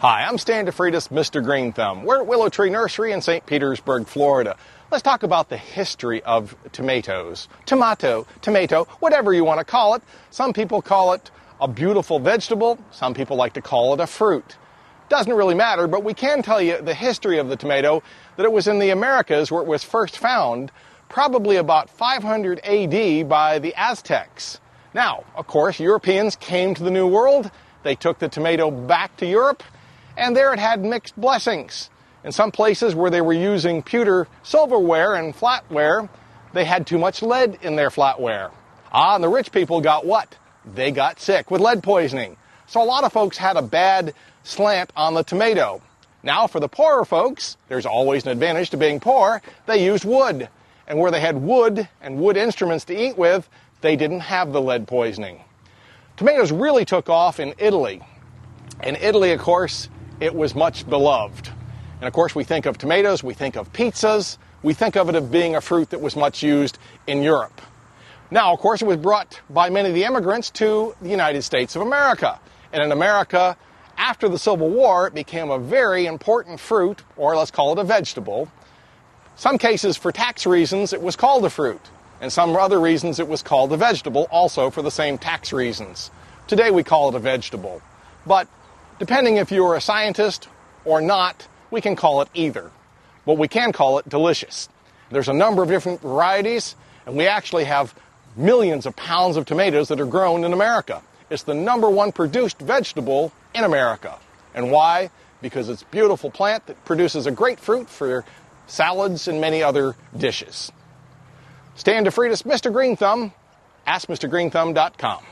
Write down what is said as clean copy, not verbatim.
Hi, I'm Stan DeFreitas, Mr. Green Thumb. We're at Willow Tree Nursery in St. Petersburg, Florida. Let's talk about the history of tomatoes. Tomato, whatever you want to call it. Some people call it a beautiful vegetable. Some people like to call it a fruit. Doesn't really matter, but we can tell you the history of the tomato, that it was in the Americas where it was first found, probably about 500 AD by the Aztecs. Now, of course, Europeans came to the New World. They took the tomato back to Europe, and there it had mixed blessings. In some places where they were using pewter silverware and flatware, they had too much lead in their flatware. And the rich people got what? They got sick with lead poisoning. So a lot of folks had a bad slant on the tomato. Now, for the poorer folks, there's always an advantage to being poor. They used wood. And where they had wood and wood instruments to eat with, they didn't have the lead poisoning. Tomatoes really took off in Italy. In Italy, of course, it was much beloved. And of course, we think of tomatoes, we think of pizzas, we think of it as being a fruit that was much used in Europe. Now, of course, it was brought by many of the immigrants to the United States of America. And in America, after the Civil War, it became a very important fruit, or let's call it a vegetable. Some cases, for tax reasons, it was called a fruit. And some other reasons, it was called a vegetable, also for the same tax reasons. Today, we call it a vegetable. But depending if you're a scientist or not, we can call it either. But we can call it delicious. There's a number of different varieties, and we actually have millions of pounds of tomatoes that are grown in America. It's the #1 produced vegetable in America. And why? Because it's a beautiful plant that produces a great fruit for salads and many other dishes. Stan DeFreitas, Mr. Green Thumb, AskMrGreenThumb.com.